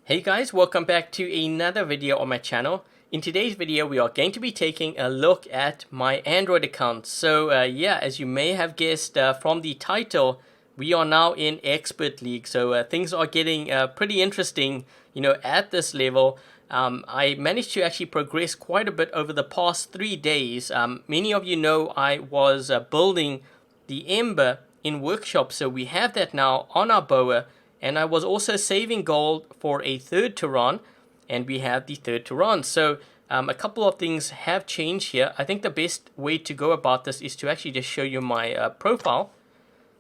Hey guys, welcome back to another video on my channel. In today's video, we are going to be taking a look at my Android account. So yeah, as you may have guessed from the title, we are now in Expert League. So things are getting pretty interesting, at this level. I managed to actually progress quite a bit over the past 3 days. Many of you know I was building the Ember in workshop, so we have that now on our boa. And I was also saving gold for a third Taran, and we have the third Taran. So a couple of things have changed here. I think the best way to go about this is to actually just show you my profile.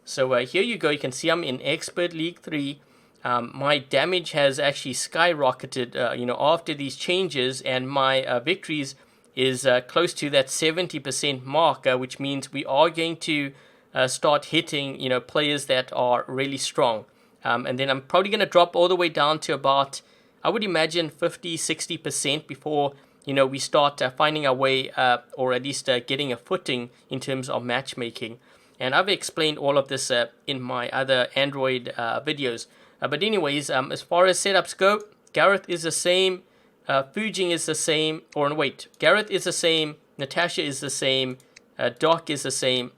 So here you go. You can see I'm in Expert League 3. My damage has actually skyrocketed, after these changes, and my victories is close to that 70% mark, which means we are going to start hitting, players that are really strong. And then I'm probably going to drop all the way down to about, I would imagine, 50-60% before, we start finding our way, or at least getting a footing in terms of matchmaking. And I've explained all of this in my other Android videos. But anyways, as far as setups go, Gareth is the same, Fujing is the same, or wait, Gareth is the same, Natasha is the same, Doc is the same.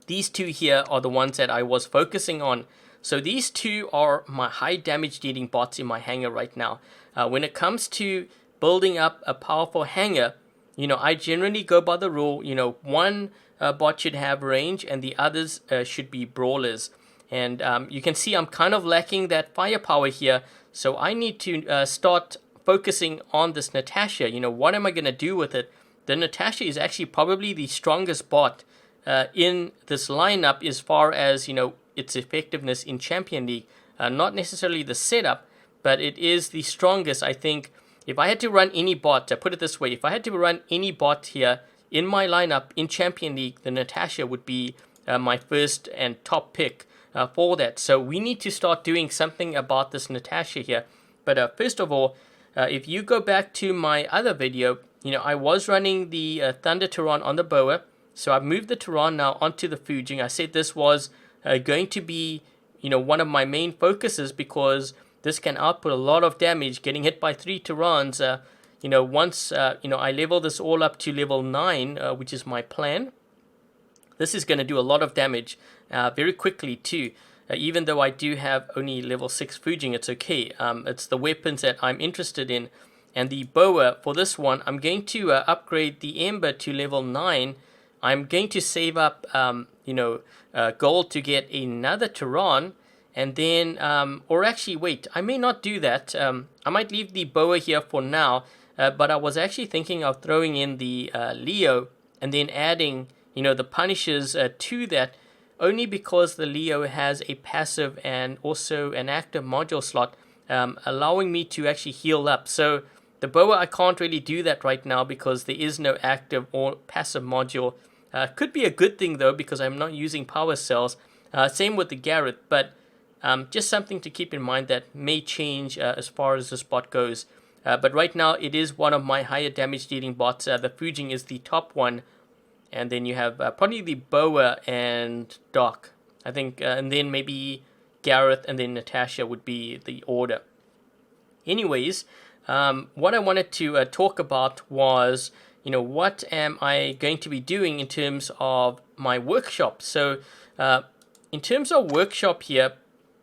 These two here are the ones that I was focusing on. So these two are my high damage dealing bots in my hangar right now. When it comes to building up a powerful hangar, I generally go by the rule, one bot should have range and the others should be brawlers. And you can see I'm kind of lacking that firepower here. So I need to start focusing on this Natasha. What am I going to do with it? The Natasha is actually probably the strongest bot in this lineup as far as, its effectiveness in Champion League. Not necessarily the setup, but it is the strongest. I think if I had to run any bot, put it this way, if I had to run any bot here in my lineup in Champion League, the Natasha would be my first and top pick for that. So we need to start doing something about this Natasha here. But first of all, if you go back to my other video, I was running the Thunder Taran on the boa. So I've moved the Taran now onto the Fujing. I said this was going to be, one of my main focuses because this can output a lot of damage. Getting hit by 3 Tarans, once, I level this all up to level 9, which is my plan. This is going to do a lot of damage very quickly too. Even though I do have only level 6 Fujing, it's okay. It's the weapons that I'm interested in. And the boa, for this one, I'm going to upgrade the Ember to level 9. I'm going to save up, gold to get another Taran, and then, or actually, wait, I may not do that. I might leave the boa here for now, but I was actually thinking of throwing in the Leo and then adding, the Punishers to that, only because the Leo has a passive and also an active module slot, allowing me to actually heal up. So the boa, I can't really do that right now because there is no active or passive module. Could be a good thing though because I'm not using power cells. Same with the Gareth, but just something to keep in mind that may change as far as this bot goes. But right now it is one of my higher damage dealing bots. The Fujing is the top one, and then you have probably the boa and Doc, I think, and then maybe Gareth and then Natasha would be the order. Anyways, what I wanted to talk about was, what am I going to be doing in terms of my workshop? So in terms of workshop here,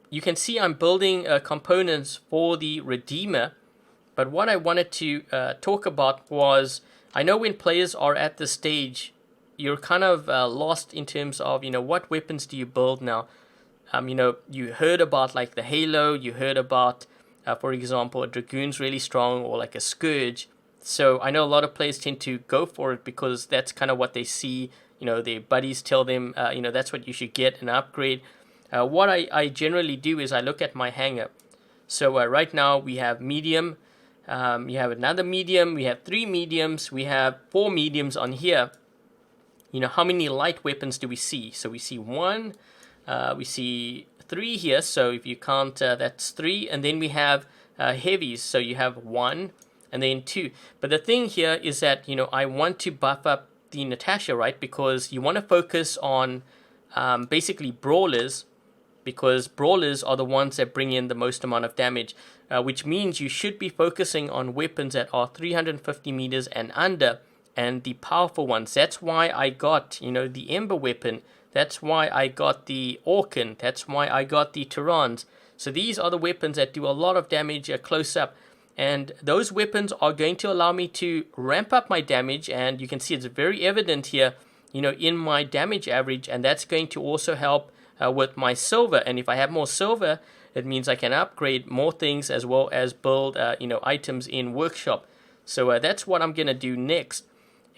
you can see I'm building components for the Redeemer. But what I wanted to talk about was, I know when players are at this stage, you're kind of lost in terms of, what weapons do you build now? You heard about like the Halo, you heard about, for example, a Dragoon's really strong, or like a Scourge. So I know a lot of players tend to go for it because that's kind of what they see. Their buddies tell them, that's what you should get and upgrade. What I generally do is I look at my hangar. So right now we have medium. You have another medium. We have 3 mediums. We have 4 mediums on here. How many light weapons do we see? So we see 1. We see 3 here. So if you count, that's 3. And then we have heavies. So you have 1. And then 2. But the thing here is that, I want to buff up the Natasha, right? Because you want to focus on basically brawlers, because brawlers are the ones that bring in the most amount of damage, which means you should be focusing on weapons that are 350 meters and under, and the powerful ones. That's why I got, the Ember Weapon. That's why I got the Orkin. That's why I got the Tarans. So these are the weapons that do a lot of damage close up. And those weapons are going to allow me to ramp up my damage. And you can see it's very evident here, in my damage average. And that's going to also help with my silver. And if I have more silver, it means I can upgrade more things as well as build, items in workshop. So that's what I'm going to do next.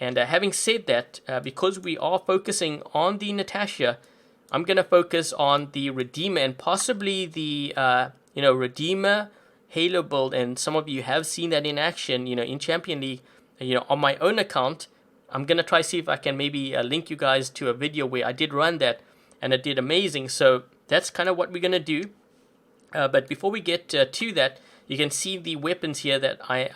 And having said that, because we are focusing on the Natasha, I'm going to focus on the Redeemer and possibly the, Redeemer Halo build. And some of you have seen that in action, in Champion League, on my own account. I'm going to try see if I can maybe link you guys to a video where I did run that and it did amazing. So that's kind of what we're going to do. But before we get to that, you can see the weapons here that I,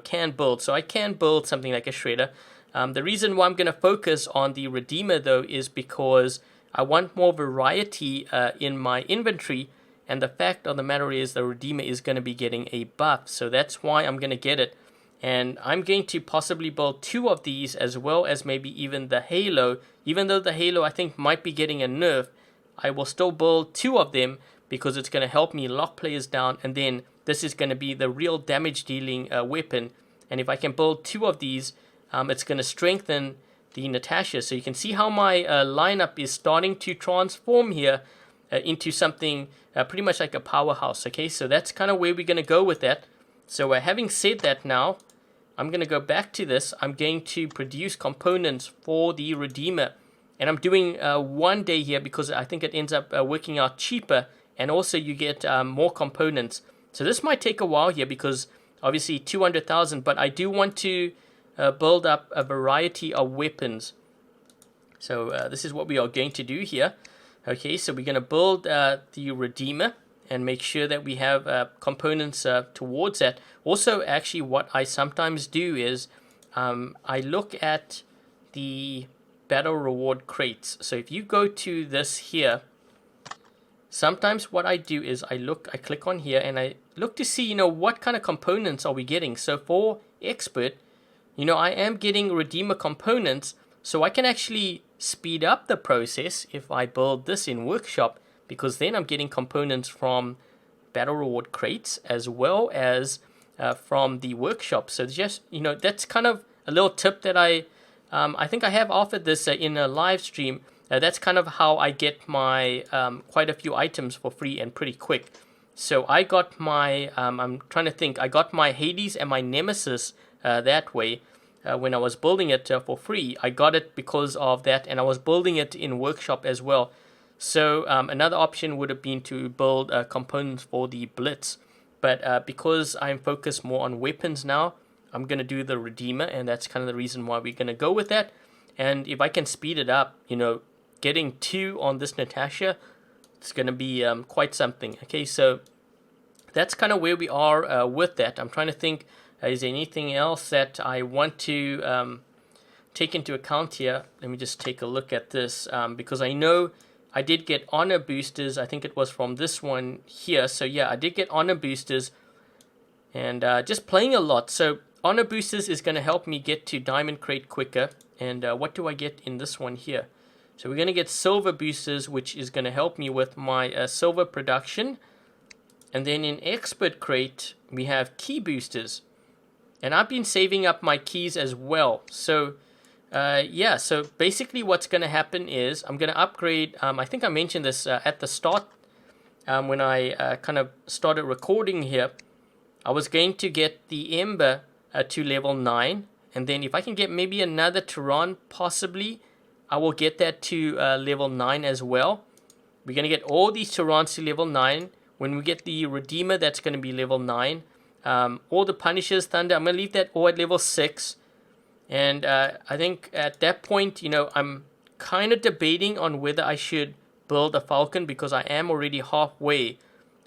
can build. So I can build something like a Shredder. The reason why I'm going to focus on the Redeemer, though, is because I want more variety in my inventory. And the fact of the matter is the Redeemer is going to be getting a buff. So that's why I'm going to get it. And I'm going to possibly build 2 of these as well as maybe even the Halo. Even though the Halo I think might be getting a nerf, I will still build 2 of them because it's going to help me lock players down. And then this is going to be the real damage dealing weapon. And if I can build 2 of these, it's going to strengthen the Natasha. So you can see how my lineup is starting to transform here into something pretty much like a powerhouse. Okay, so that's kind of where we're going to go with that. So having said that now, I'm going to go back to this. I'm going to produce components for the Redeemer. And I'm doing 1 day here because I think it ends up working out cheaper. And also you get more components. So this might take a while here because obviously 200,000. But I do want to build up a variety of weapons. So this is what we are going to do here. Okay, so we're going to build the Redeemer and make sure that we have components towards that. Also, actually, what I sometimes do is I look at the battle reward crates. So if you go to this here, sometimes what I do is I click on here and I look to see, what kind of components are we getting. So for expert, I am getting Redeemer components, so I can actually speed up the process if I build this in workshop, because then I'm getting components from battle reward crates as well as from the workshop. So just, that's kind of a little tip that I think I have offered this in a live stream. That's kind of how I get my quite a few items for free and pretty quick. So I got my, I'm trying to think, I got my Hades and my Nemesis that way. When I was building it for free, I got it because of that, and I was building it in workshop as well. So another option would have been to build components for the Blitz, but because I'm focused more on weapons now, I'm going to do the Redeemer, and that's kind of the reason why we're going to go with that. And if I can speed it up, getting 2 on this Natasha, it's going to be quite something. Okay, so that's kind of where we are with that. I'm trying to think, is there anything else that I want to take into account here? Let me just take a look at this because I know I did get honor boosters. I think it was from this one here. So yeah, I did get honor boosters and just playing a lot. So honor boosters is going to help me get to diamond crate quicker. And what do I get in this one here? So we're going to get silver boosters, which is going to help me with my silver production. And then in expert crate, we have key boosters. And I've been saving up my keys as well. So, yeah, so basically what's going to happen is I'm going to upgrade. I think I mentioned this at the start when I kind of started recording here. I was going to get the Ember to level 9. And then if I can get maybe another Taran, possibly, I will get that to level 9 as well. We're going to get all these Tarans to level 9. When we get the Redeemer, that's going to be level 9. All the Punishers, Thunder, I'm going to leave that all at level 6. And I think at that point, I'm kind of debating on whether I should build a Falcon because I am already halfway.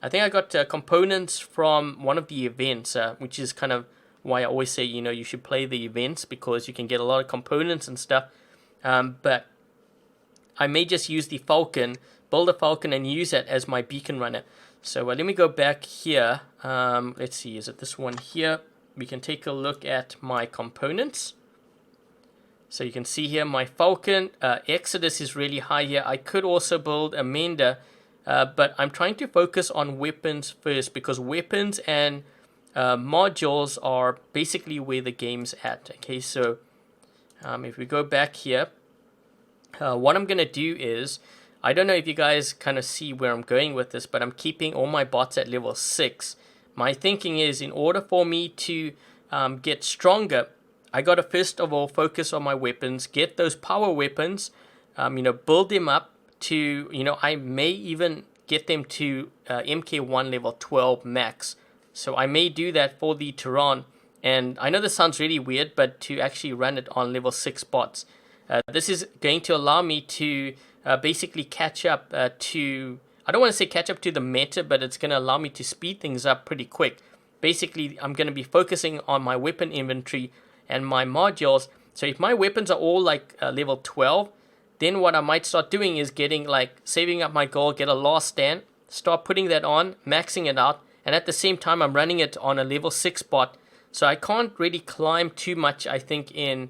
I think I got components from one of the events, which is kind of why I always say, you should play the events because you can get a lot of components and stuff. But I may just use the Falcon build a falcon and use that as my beacon runner. So let me go back here. Let's see, is it this one here? We can take a look at my components. So you can see here my falcon Exodus is really high here. I could also build a mender, but I'm trying to focus on weapons first, because weapons and modules are basically where the game's at. Okay, so if we go back here, what I'm going to do is, I don't know if you guys kind of see where I'm going with this, but I'm keeping all my bots at level 6. My thinking is, in order for me to get stronger, I got to first of all focus on my weapons, get those power weapons, build them up to, I may even get them to MK1 level 12 max. So I may do that for the Taran. And I know this sounds really weird, but to actually run it on level 6 bots. This is going to allow me to basically catch up to, I don't want to say catch up to the meta, but it's going to allow me to speed things up pretty quick. Basically, I'm going to be focusing on my weapon inventory and my modules. So if my weapons are all like level 12, then what I might start doing is getting saving up my gold, get a last stand, start putting that on, maxing it out, and at the same time I'm running it on a level 6 bot. So I can't really climb too much, I think, in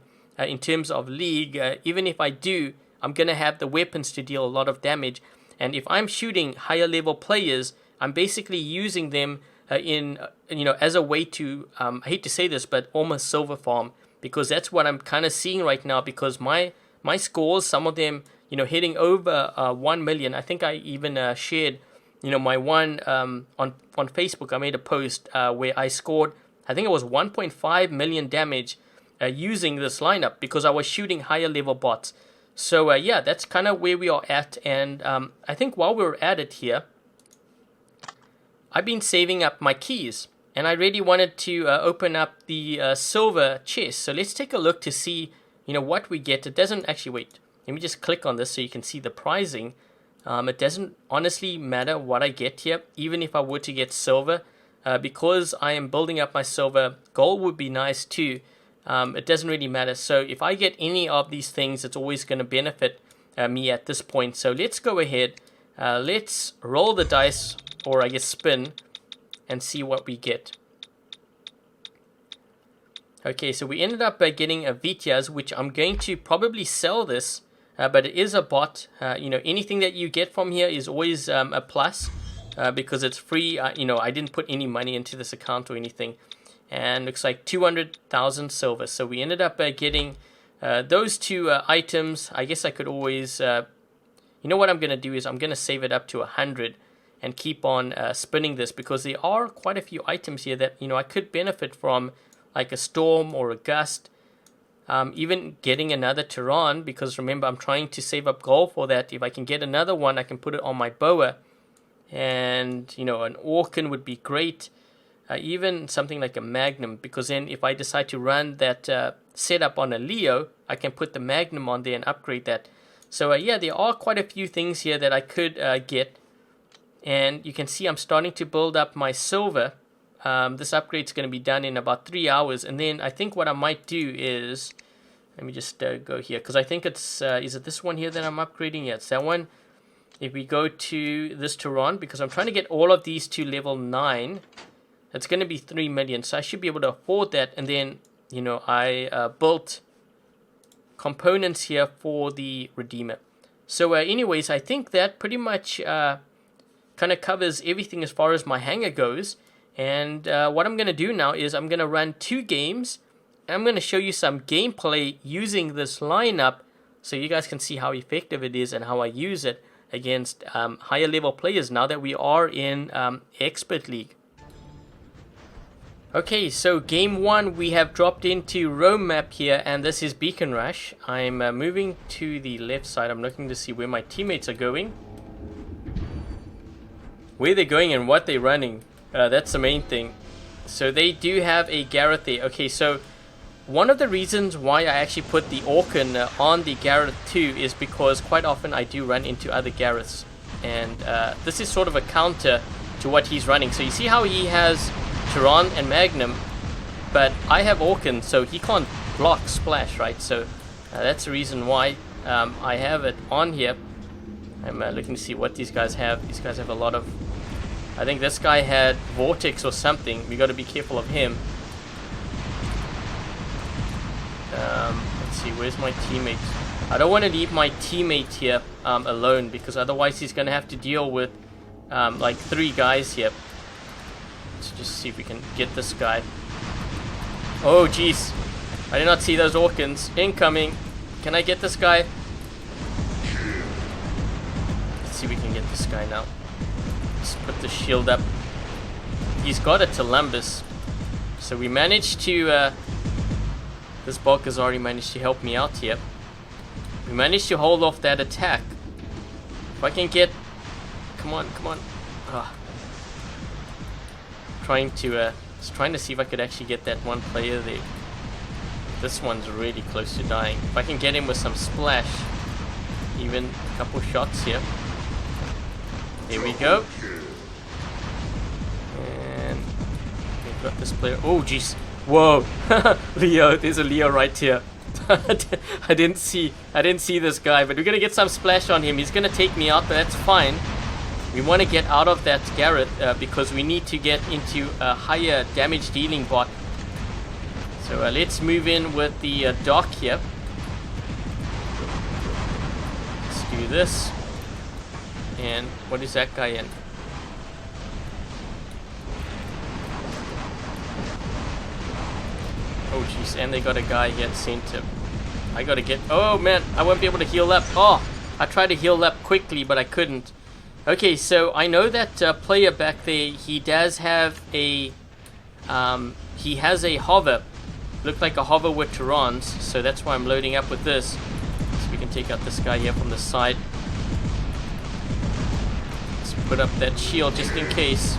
terms of league. Even if I do, I'm going to have the weapons to deal a lot of damage. And if I'm shooting higher level players, I'm basically using them as a way to, I hate to say this, but almost silver farm, because that's what I'm kind of seeing right now. Because my scores, some of them, hitting over 1 million. I think I even shared, my one on Facebook. I made a post where I scored, I think it was 1.5 million damage using this lineup, because I was shooting higher level bots. So yeah, that's kind of where we are at. And I think while we're at it here, I've been saving up my keys, and I really wanted to open up the silver chest. So let's take a look to see, what we get. It doesn't actually, wait, let me just click on this so you can see the pricing. It doesn't honestly matter what I get here, even if I were to get silver, because I am building up my silver. Gold would be nice too. It doesn't really matter. So if I get any of these things, it's always going to benefit me at this point. So let's go ahead. Let's roll the dice, or I guess spin, and see what we get. Okay, so we ended up getting a Vityaz, which I'm going to probably sell this, but it is a bot. Anything that you get from here is always a plus, because it's free. I didn't put any money into this account or anything. And looks like 200,000 silver. So we ended up getting those two items. I guess I could always, what I'm going to do is I'm going to save it up to 100 and keep on spinning this, because there are quite a few items here that, I could benefit from, like a storm or a gust. Even getting another Taran, because remember, I'm trying to save up gold for that. If I can get another one, I can put it on my boa. And, an Orkin would be great. Even something like a Magnum, because then if I decide to run that setup on a Leo, I can put the Magnum on there and upgrade that. So yeah, there are quite a few things here that I could get. And you can see I'm starting to build up my silver. This upgrade is going to be done in about 3 hours. And then I think what I might do is, let me just go here, because I think it's, is it this one here that I'm upgrading? Yeah, it's that one. If we go to this Taran, because I'm trying to get all of these to level 9, it's going to be 3 million. So I should be able to afford that. And then, I built components here for the Redeemer. So anyways, I think that pretty much kind of covers everything as far as my hangar goes. And what I'm going to do now is I'm going to run 2 games. And I'm going to show you some gameplay using this lineup, so you guys can see how effective it is and how I use it against higher level players now that we are in Expert League. Okay, so game 1, we have dropped into Rome map here, and this is Beacon Rush. I'm moving to the left side. I'm looking to see where my teammates are going, where they're going and what they're running. That's the main thing. So they do have a Gareth there. Okay, so one of the reasons why I actually put the Orkin on the Gareth too is because quite often I do run into other Gareths, and this is sort of a counter to what he's running. So you see how he has Taran and Magnum, but I have Orkin, so he can't block Splash, right? So that's the reason why I have it on here. I'm looking to see what these guys have. These guys have a lot of... I think this guy had Vortex or something. We got to be careful of him. Let's see, where's my teammate? I don't want to leave my teammate here alone, because otherwise he's going to have to deal with like 3 guys here. Let's just see if we can get this guy. Oh jeez, I did not see those Orkans incoming. Can I get this guy? Let's see if we can get this guy now. Let's put the shield up. He's got a Columbus, so we managed to this bulk has already managed to help me out here. We managed to hold off that attack. If I can get... Come on, come on. Trying to see if I could actually get that one player there. This one's really close to dying. If I can get him with some splash, even a couple shots here. There we go. And we've got this player. Oh jeez. Whoa. Leo, there's a Leo right here. I didn't see this guy, but we're gonna get some splash on him. He's gonna take me out, but that's fine. We want to get out of that Garrett because we need to get into a higher damage dealing bot. So let's move in with the dock here. Let's do this. And what is that guy in? Oh jeez, and they got a guy here at center. I gotta get... Oh man, I won't be able to heal up. Oh, I tried to heal up quickly, but I couldn't. Okay, so I know that player back there, he does have a... he has a hover. Looked like a hover with Tarans, so that's why I'm loading up with this. So we can take out this guy here from the side. Let's put up that shield just in case.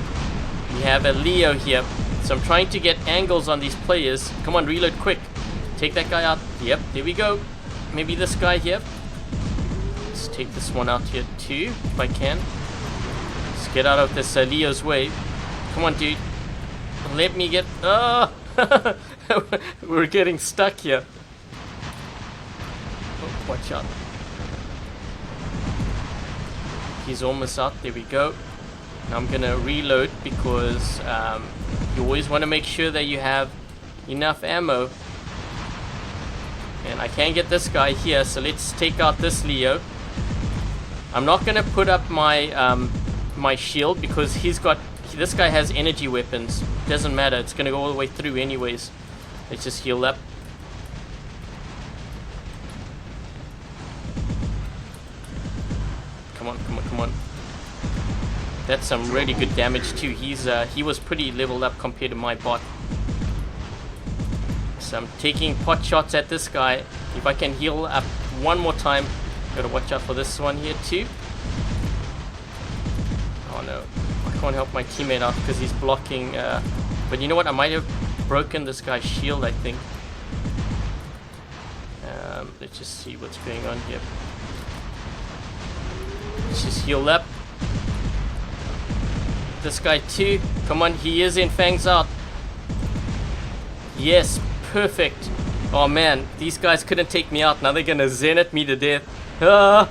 We have a Leo here. So I'm trying to get angles on these players. Come on, reload quick. Take that guy out. Yep, there we go. Maybe this guy here. Let's take this one out here too, if I can. Let's get out of this Leo's way. Come on, dude. Let me get... Oh! We're getting stuck here. Oh, watch out. He's almost out. There we go. Now I'm gonna reload because you always want to make sure that you have enough ammo. And I can't get this guy here, so let's take out this Leo. I'm not gonna put up my my shield because this guy has energy weapons. Doesn't matter, it's gonna go all the way through anyways. Let's just heal up. Come on, come on, come on. That's some really good damage too. He was pretty leveled up compared to my bot. So I'm taking pot shots at this guy. If I can heal up one more time. Gotta watch out for this one here too. Oh no, I can't help my teammate out because he's blocking. But you know what? I might have broken this guy's shield, I think. Let's just see what's going on here. Let's just heal up. This guy too. Come on, he is in Fangs out. Yes, perfect. Oh man, these guys couldn't take me out. Now they're gonna zen at me to death. Ah.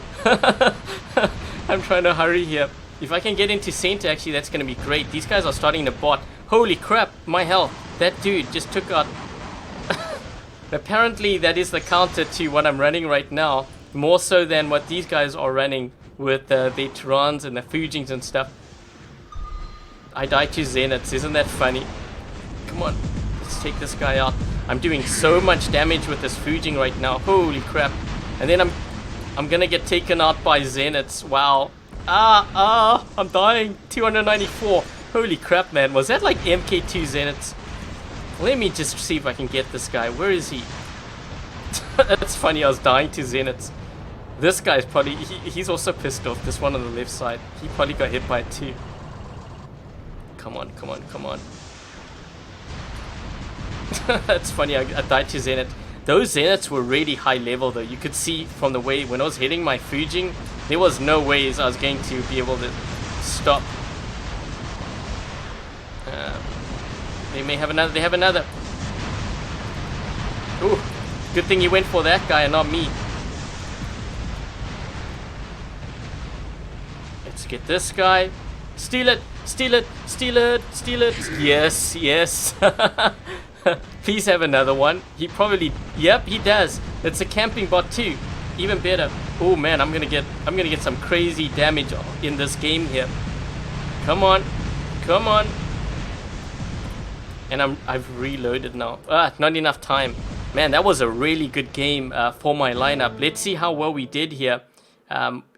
I'm trying to hurry here. If I can get into center, actually, that's gonna be great. These guys are starting to bot. Holy crap, my health. That dude just took out... Apparently, that is the counter to what I'm running right now. More so than what these guys are running with the Tarans and the Fujins and stuff. I died to Zeniths, isn't that funny? Come on, let's take this guy out. I'm doing so much damage with this Fujin right now. Holy crap. And then I'm gonna get taken out by Zeniths. Wow. I'm dying. 294. Holy crap, man. Was that like MK2 Zeniths? Let me just see if I can get this guy. Where is he? That's funny, I was dying to Zeniths. This guy's probably... He's also pissed off. This one on the left side. He probably got hit by it too. Come on, come on, come on. That's funny, I died to Zenith. Those Zeniths were really high level though. You could see from the way when I was hitting my Fujin, there was no ways I was going to be able to stop. They may have another. They have another. Ooh, good thing you went for that guy and not me. Let's get this guy. Steal it, steal it, steal it, steal it. Yes, yes. Please have another one. He probably, yep, he does. It's a camping bot too. Even better. Oh man, I'm gonna get some crazy damage in this game here. Come on, come on. And I've reloaded now. Not enough time. Man, that was a really good game for my lineup. Let's see how well we did here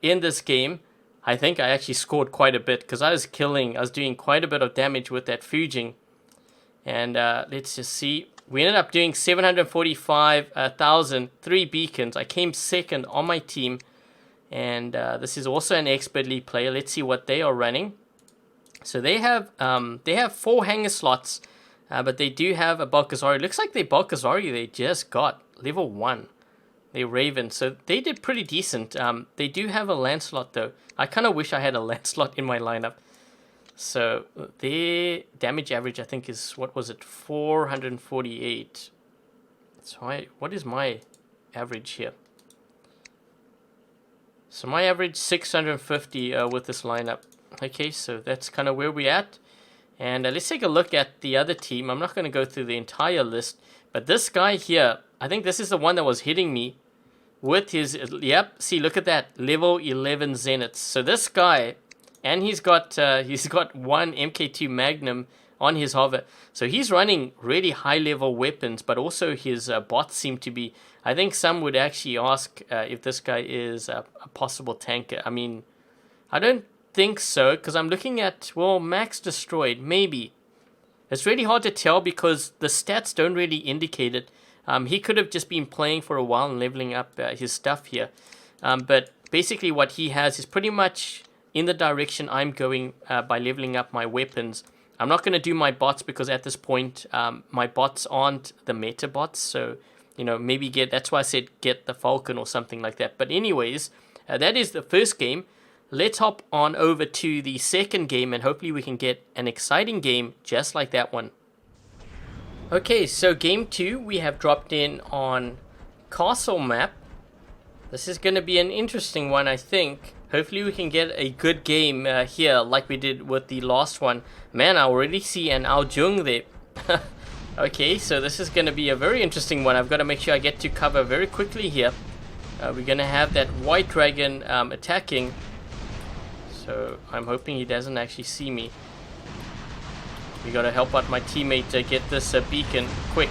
in this game. I think I actually scored quite a bit because I was doing quite a bit of damage with that fuging. And let's just see. We ended up doing 745,000, 3 beacons. I came second on my team. And this is also an expert league player. Let's see what they are running. So they have 4 hangar slots. But they do have a Balkazari. Looks like their Balkazari they just got level 1. They Raven, so they did pretty decent. They do have a Lancelot though. I kind of wish I had a Lancelot in my lineup. So their damage average I think is, what was it, 448. So what is my average here? So my average 650 with this lineup. Okay, so that's kind of where we're at. And let's take a look at the other team. I'm not going to go through the entire list, but this guy here, I think this is the one that was hitting me with his, yep, see, look at that, level 11 Zeniths. So this guy, and he's got one MK2 Magnum on his hover. So he's running really high level weapons, but also his bots seem to be, I think some would actually ask if this guy is a possible tanker. I mean, I don't think so, because I'm looking at, well, max destroyed, maybe. It's really hard to tell because the stats don't really indicate it. He could have just been playing for a while and leveling up his stuff here. But basically what he has is pretty much in the direction I'm going by leveling up my weapons. I'm not going to do my bots because at this point my bots aren't the meta bots. So, you know, maybe that's why I said get the Falcon or something like that. But anyways, that is the first game. Let's hop on over to the second game and hopefully we can get an exciting game just like that one. Okay, so game 2 we have dropped in on Castle map. This is going to be an interesting one, I think. Hopefully we can get a good game here like we did with the last one. Man, I already see an Ao Jung there. Okay, so this is going to be a very interesting one. I've got to make sure I get to cover very quickly here. We're going to have that white dragon attacking. So I'm hoping he doesn't actually see me. We got to help out my teammate to get this beacon quick.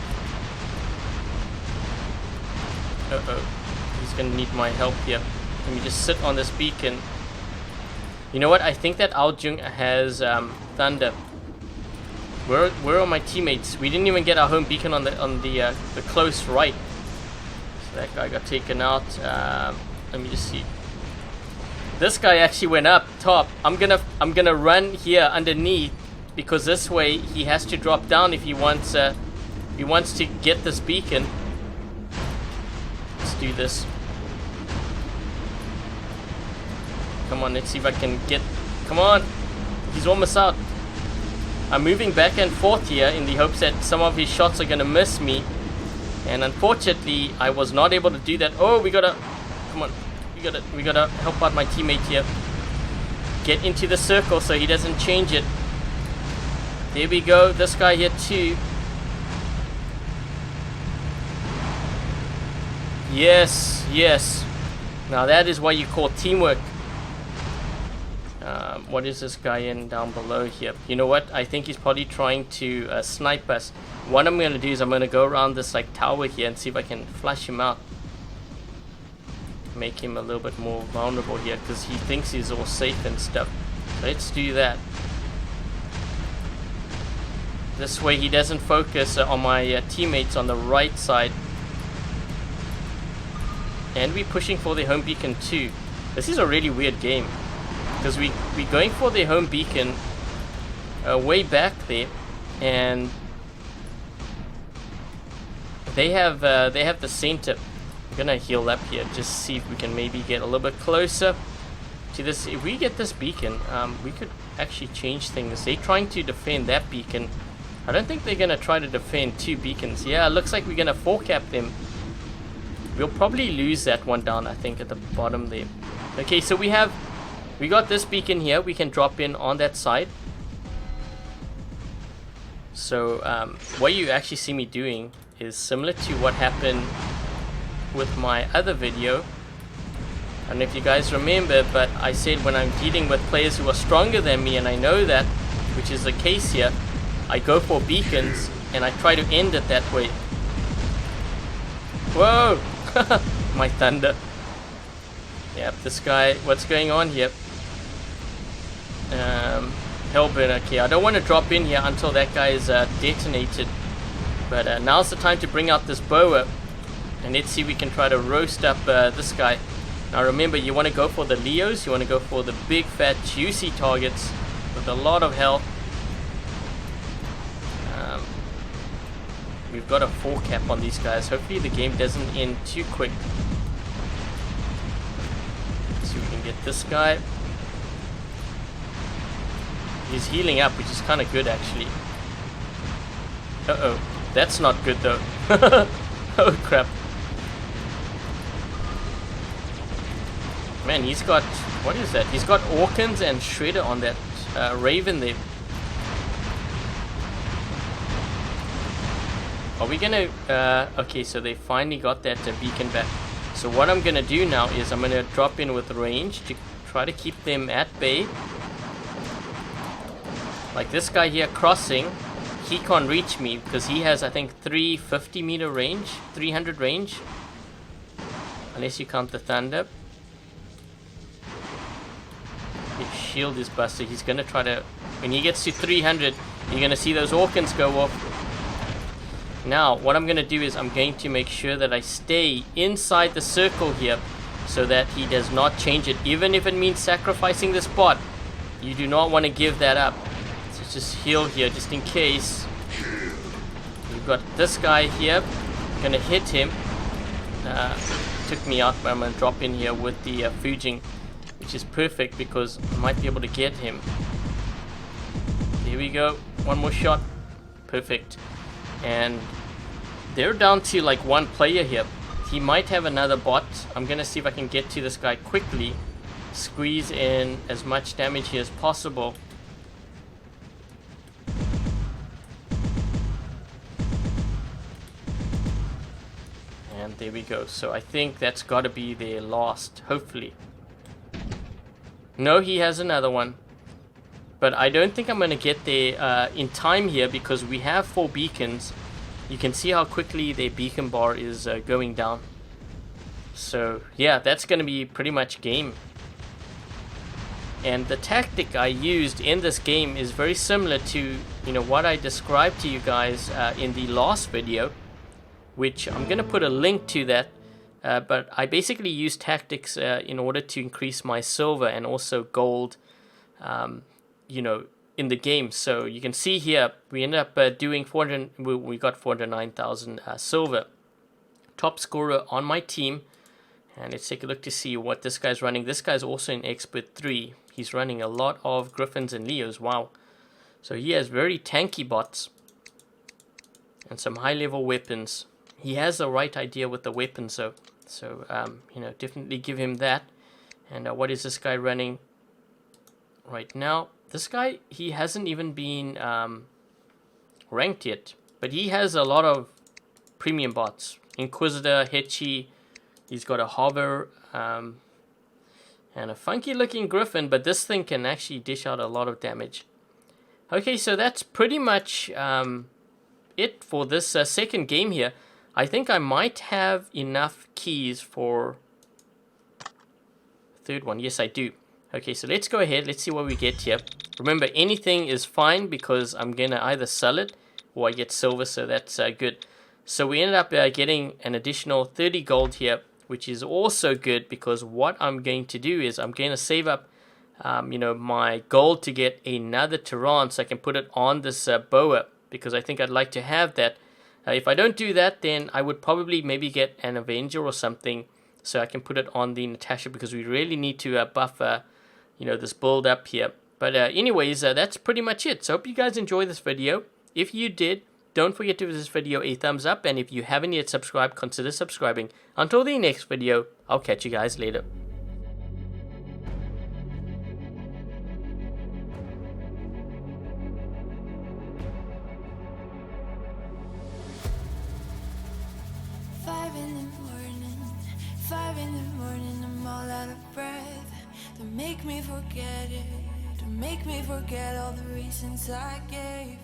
Uh-oh. He's going to need my help here. Let me just sit on this beacon. You know what? I think that Ao Jung has thunder. Where are my teammates? We didn't even get our home beacon on the close right. So that guy got taken out. Let me just see. This guy actually went up top. I'm gonna run here underneath because this way he has to drop down if he wants to get this beacon. Let's do this. Come on, let's see if I can get. Come on, he's almost out. I'm moving back and forth here in the hopes that some of his shots are gonna miss me, and unfortunately I was not able to do that. Oh, we gotta. Come on. We gotta help out my teammate here. Get into the circle so he doesn't change it. There we go. This guy here too. Yes, yes. Now that is what you call teamwork. What is this guy in down below here? You know what? I think he's probably trying to snipe us. What I'm gonna do is I'm gonna go around this like tower here and see if I can flush him out. Make him a little bit more vulnerable here because he thinks he's all safe and stuff. Let's do that. This way he doesn't focus on my teammates on the right side. And we're pushing for the home beacon too. This is a really weird game because we're going for the home beacon way back there, and they have the center. I'm gonna heal up here, just see if we can maybe get a little bit closer to this. If we get this beacon, we could actually change things. They're trying to defend that beacon. I don't think they're gonna try to defend 2 beacons. Yeah, it looks like we're gonna 4-cap them. We'll probably lose that one down, I think, at the bottom there. Okay, so we have we got this beacon here. We can drop in on that side. So what you actually see me doing is similar to what happened with my other video. I don't know if you guys remember, but I said when I'm dealing with players who are stronger than me, and I know that, which is the case here, I go for beacons and I try to end it that way. Whoa! My thunder. Yep, this guy, what's going on here? Hellburner. Okay, I don't want to drop in here until that guy is detonated. But now's the time to bring out this boa. And let's see if we can try to roast up this guy. Now remember, you want to go for the Leos. You want to go for the big, fat, juicy targets with a lot of health. We've got a 4 cap on these guys. Hopefully the game doesn't end too quick. Let's see if we can get this guy. He's healing up, which is kind of good actually. Uh-oh. That's not good though. Oh crap. Man, he's got... what is that? He's got Orkans and Shredder on that Raven there. Are we gonna... okay, so they finally got that beacon back. So what I'm gonna do now is I'm gonna drop in with range to try to keep them at bay. Like this guy here crossing, he can't reach me because he has, I think, 350 meter range, 300 range. Unless you count the thunder. His shield is busted. He's gonna try to... when he gets to 300, you're gonna see those Orkans go off. Now, what I'm going to do is I'm going to make sure that I stay inside the circle here so that he does not change it, even if it means sacrificing this bot. You do not want to give that up. So just heal here just in case. We've got this guy here. I'm going to hit him. Took me out, but I'm going to drop in here with the Fujing, which is perfect because I might be able to get him. Here we go. One more shot. Perfect. And they're down to like 1 player here. He might have another bot. I'm gonna see if I can get to this guy quickly, squeeze in as much damage here as possible. And there we go. So I think that's got to be their last, hopefully. No, he has another one. But I don't think I'm going to get there in time here because we have 4 beacons. You can see how quickly their beacon bar is going down. So yeah, that's going to be pretty much game. And the tactic I used in this game is very similar to, you know, what I described to you guys in the last video, which I'm going to put a link to that. But I basically used tactics in order to increase my silver and also gold. You know, in the game. So you can see here we ended up doing 400. We got 409,000 silver. Top scorer on my team. And let's take a look to see what this guy's running. This guy's also in expert 3. He's running a lot of Griffins and Leos. Wow. So he has very tanky bots and some high level weapons. He has the right idea with the weapons though. So you know, definitely give him that. And what is this guy running right now? This guy, he hasn't even been ranked yet, but he has a lot of premium bots. Inquisitor, Hetchy, he's got a Hover, and a funky looking Griffin, but this thing can actually dish out a lot of damage. Okay, so that's pretty much it for this second game here. I think I might have enough keys for third one. Yes, I do. Okay, so let's go ahead. Let's see what we get here. Remember, anything is fine because I'm going to either sell it or I get silver, so that's good. So we ended up getting an additional 30 gold here, which is also good because what I'm going to do is I'm going to save up you know, my gold to get another Taran so I can put it on this boa because I think I'd like to have that. If I don't do that, then I would probably maybe get an Avenger or something so I can put it on the Natasha because we really need to buff you know, this build up here. But anyways, that's pretty much it. So hope you guys enjoyed this video. If you did, don't forget to give this video a thumbs up. And if you haven't yet subscribed, consider subscribing. Until the next video, I'll catch you guys later. 5 in the morning, 5 in the morning, I'm all out of breath. Don't make me forget it, don't make me forget all the reasons I gave.